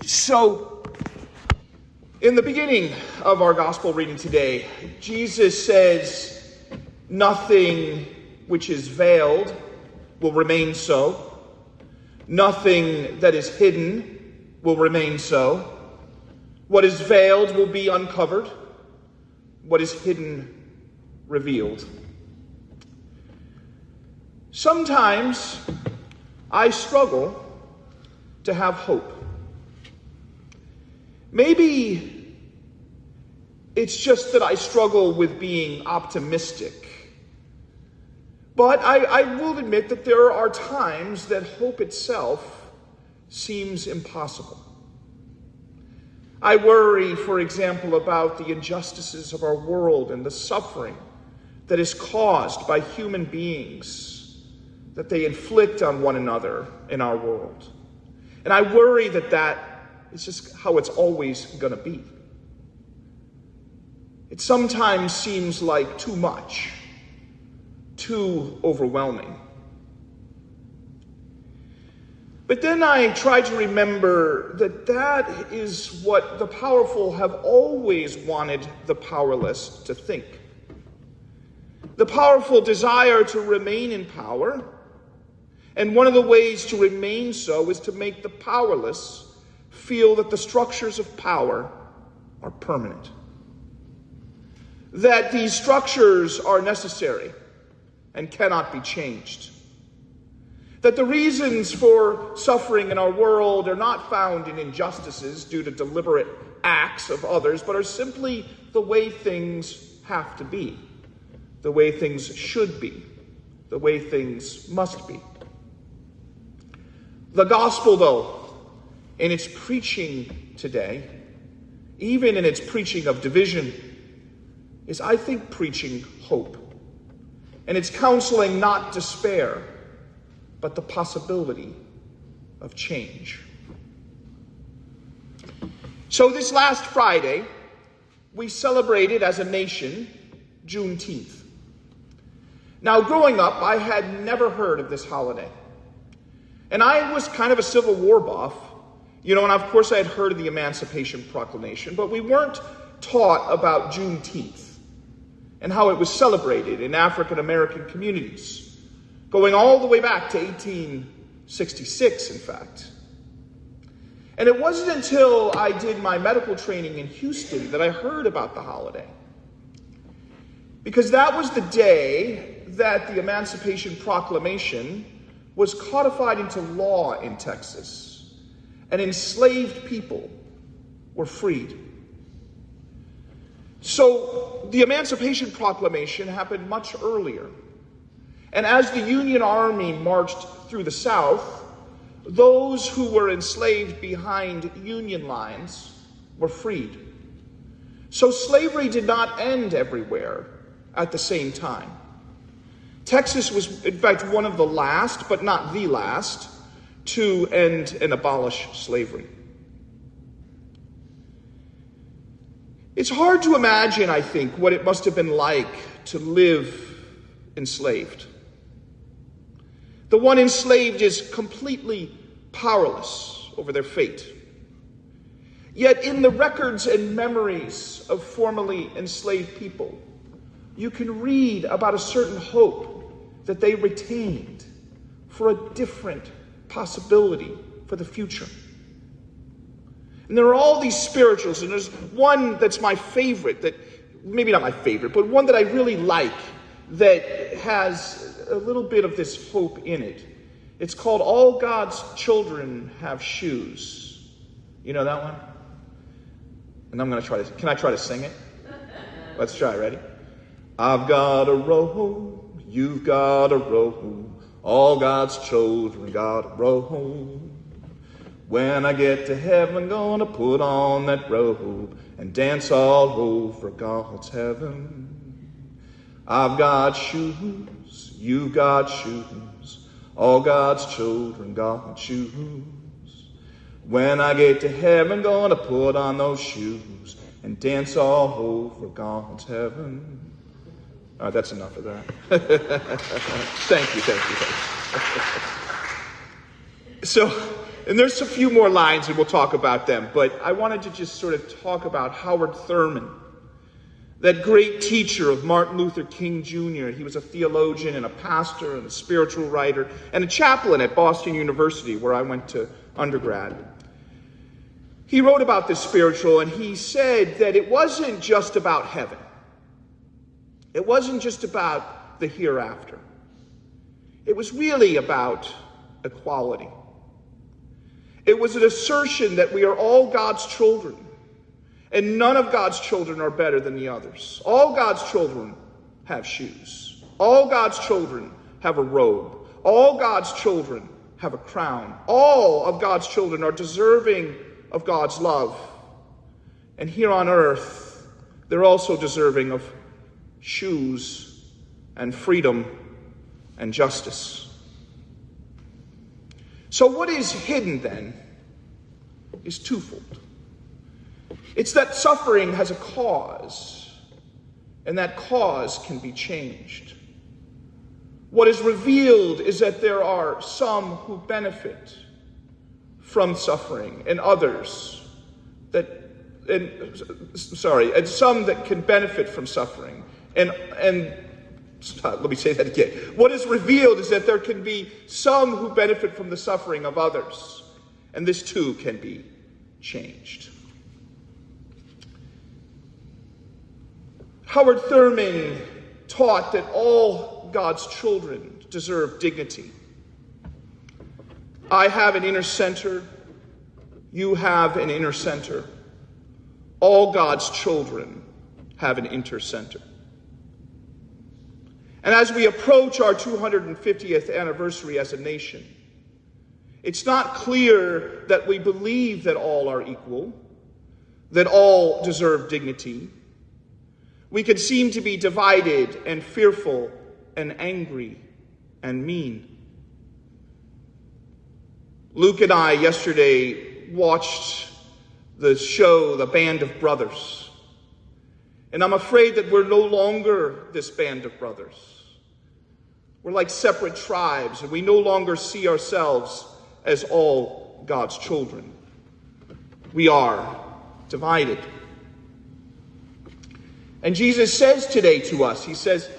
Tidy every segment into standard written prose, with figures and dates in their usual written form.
So, in the beginning of our gospel reading today, Jesus says, nothing which is veiled will remain so. Nothing that is hidden will remain so. What is veiled will be uncovered. What is hidden, revealed. Sometimes I struggle to have hope. Maybe it's just that I struggle with being optimistic. But I will admit that there are times that hope itself seems impossible. I worry, for example, about the injustices of our world and the suffering that is caused by human beings that they inflict on one another in our world. And I worry that is just how it's always going to be. It sometimes seems like too much, too overwhelming. But then I try to remember that is what the powerful have always wanted the powerless to think. The powerful desire to remain in power, and one of the ways to remain so is to make the powerless feel that the structures of power are permanent. That these structures are necessary and cannot be changed. That the reasons for suffering in our world are not found in injustices due to deliberate acts of others, but are simply the way things have to be, the way things should be, the way things must be. The gospel, though, in its preaching today, even in its preaching of division, is, I think, preaching hope. And it's counseling not despair, but the possibility of change. So this last Friday, we celebrated as a nation Juneteenth. Now, growing up, I had never heard of this holiday. And I was kind of a Civil War buff, and of course I had heard of the Emancipation Proclamation, but we weren't taught about Juneteenth and how it was celebrated in African American communities, going all the way back to 1866, in fact. And it wasn't until I did my medical training in Houston that I heard about the holiday. Because that was the day that the Emancipation Proclamation was codified into law in Texas, and enslaved people were freed. So the Emancipation Proclamation happened much earlier. And as the Union Army marched through the South, those who were enslaved behind Union lines were freed. So slavery did not end everywhere at the same time. Texas was, in fact, one of the last, but not the last, to end and abolish slavery. It's hard to imagine, I think, what it must have been like to live enslaved. The one enslaved is completely powerless over their fate. Yet in the records and memories of formerly enslaved people, you can read about a certain hope that they retained for a different possibility for the future. And there are all these spirituals, and there's one that's my favorite, that maybe not my favorite, but one that I really like that has a little bit of this hope in it. It's called All God's Children Have Shoes. You know that one? And I'm going to try to, can I try to sing it? Let's try, ready? I've got a robe, you've got a robe, all God's children got a robe. When I get to heaven, gonna put on that robe and dance all over God's heaven. I've got shoes, you've got shoes, all God's children got shoes. When I get to heaven, gonna put on those shoes and dance all over God's heaven. All right, that's enough of that. Thank you. So And there's a few more lines and we'll talk about them, but I wanted to just sort of talk about Howard Thurman, that great teacher of Martin Luther King Jr. He was a theologian and a pastor and a spiritual writer and a chaplain at Boston University, where I went to undergrad. He wrote about this spiritual, and he said that it wasn't just about heaven. It wasn't just about the hereafter. It was really about equality. It was an assertion that we are all God's children, and none of God's children are better than the others. All God's children have shoes. All God's children have a robe. All God's children have a crown. All of God's children are deserving of God's love. And here on earth, they're also deserving of shoes and freedom and justice. So what is hidden then is twofold. It's that suffering has a cause, and that cause can be changed. What is revealed is that there are some who benefit from suffering, and others and some that can benefit from suffering. And let me say that again. What is revealed is that there can be some who benefit from the suffering of others, and this too can be changed. Howard Thurman taught that all God's children deserve dignity. I have an inner center. You have an inner center. All God's children have an inner center. And as we approach our 250th anniversary as a nation, it's not clear that we believe that all are equal, that all deserve dignity. We could seem to be divided and fearful and angry and mean. Luke and I yesterday watched the show, The Band of Brothers. And I'm afraid that we're no longer this band of brothers. We're like separate tribes, and we no longer see ourselves as all God's children. We are divided. And Jesus says today to us, he says,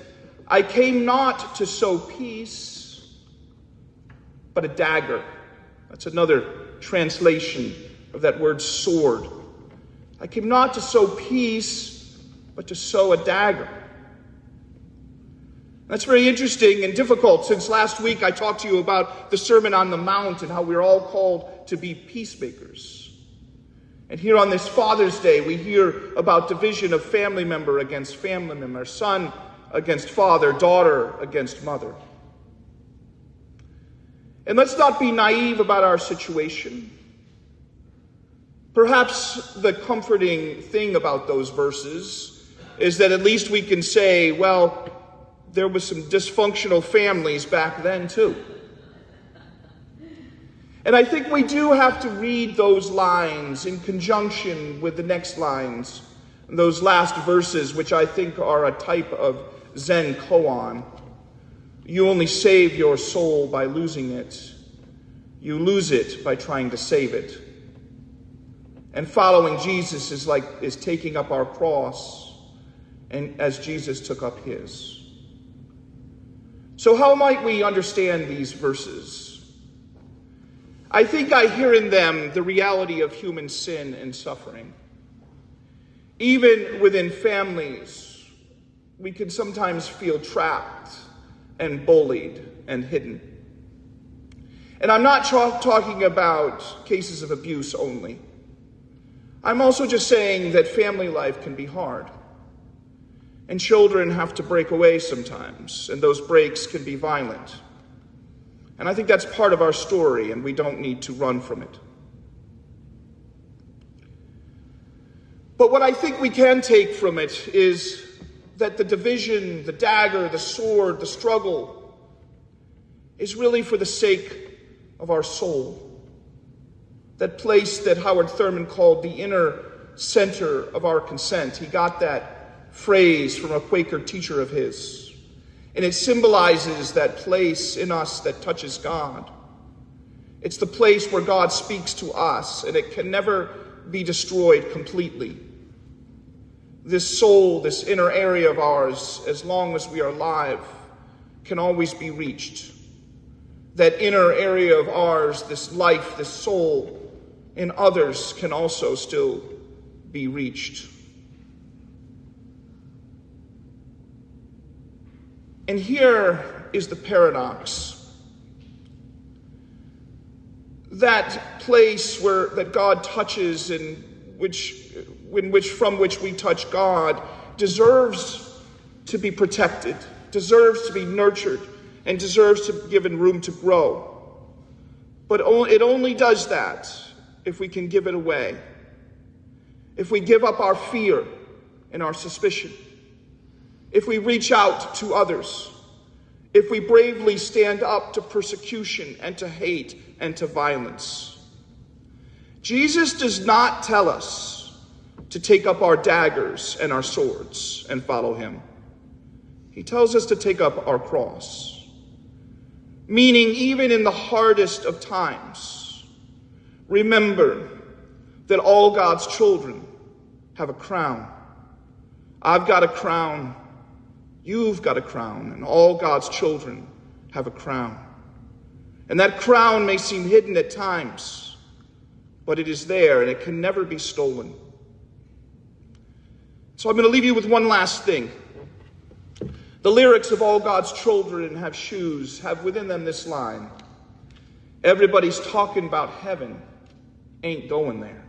I came not to sow peace, but a dagger. That's another translation of that word sword. I came not to sow peace, but to sow a dagger. That's very interesting and difficult, since last week I talked to you about the Sermon on the Mount and how we're all called to be peacemakers. And here on this Father's Day, we hear about division of family member against family member, son against father, daughter against mother. And let's not be naive about our situation. Perhaps the comforting thing about those verses is that at least we can say, well, there was some dysfunctional families back then too. And I think we do have to read those lines in conjunction with the next lines, those last verses, which I think are a type of Zen koan. You only save your soul by losing it. You lose it by trying to save it. And following Jesus is taking up our cross, and as Jesus took up his. So how might we understand these verses? I think I hear in them the reality of human sin and suffering. Even within families, we can sometimes feel trapped and bullied and hidden. And I'm not talking about cases of abuse only. I'm also just saying that family life can be hard. And children have to break away sometimes, and those breaks can be violent. And I think that's part of our story, and we don't need to run from it. But what I think we can take from it is that the division, the dagger, the sword, the struggle is really for the sake of our soul. That place that Howard Thurman called the inner center of our consent. He got that phrase from a Quaker teacher of his. And it symbolizes that place in us that touches God. It's the place where God speaks to us, and it can never be destroyed completely. This soul, this inner area of ours, as long as we are alive, can always be reached. That inner area of ours, this life, this soul in others, can also still be reached. And here is the paradox. That place that God touches and from which we touch God deserves to be protected, deserves to be nurtured, and deserves to be given room to grow. But it only does that if we can give it away. If we give up our fear and our suspicion. If we reach out to others. If we bravely stand up to persecution and to hate and to violence. Jesus does not tell us to take up our daggers and our swords and follow him. He tells us to take up our cross. Meaning, even in the hardest of times, remember that all God's children have a crown. I've got a crown. You've got a crown. And all God's children have a crown. And that crown may seem hidden at times, but it is there and it can never be stolen. So I'm going to leave you with one last thing. The lyrics of All God's Children Have Shoes have within them this line: everybody's talking about heaven, ain't going there.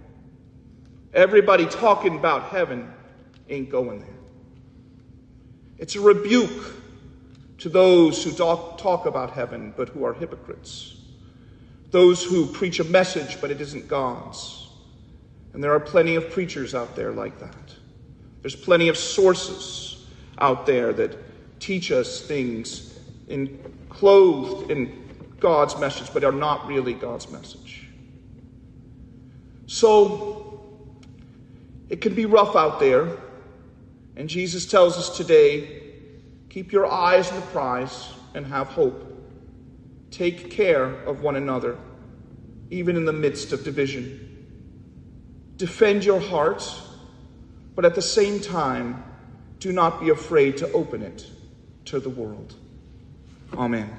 Everybody talking about heaven ain't going there. It's a rebuke to those who talk about heaven but who are hypocrites. Those who preach a message but it isn't God's. And there are plenty of preachers out there like that. There's plenty of sources out there that teach us things clothed in God's message but are not really God's message. So it can be rough out there. And Jesus tells us today, keep your eyes on the prize and have hope. Take care of one another, even in the midst of division. Defend your heart, but at the same time, do not be afraid to open it to the world. Amen.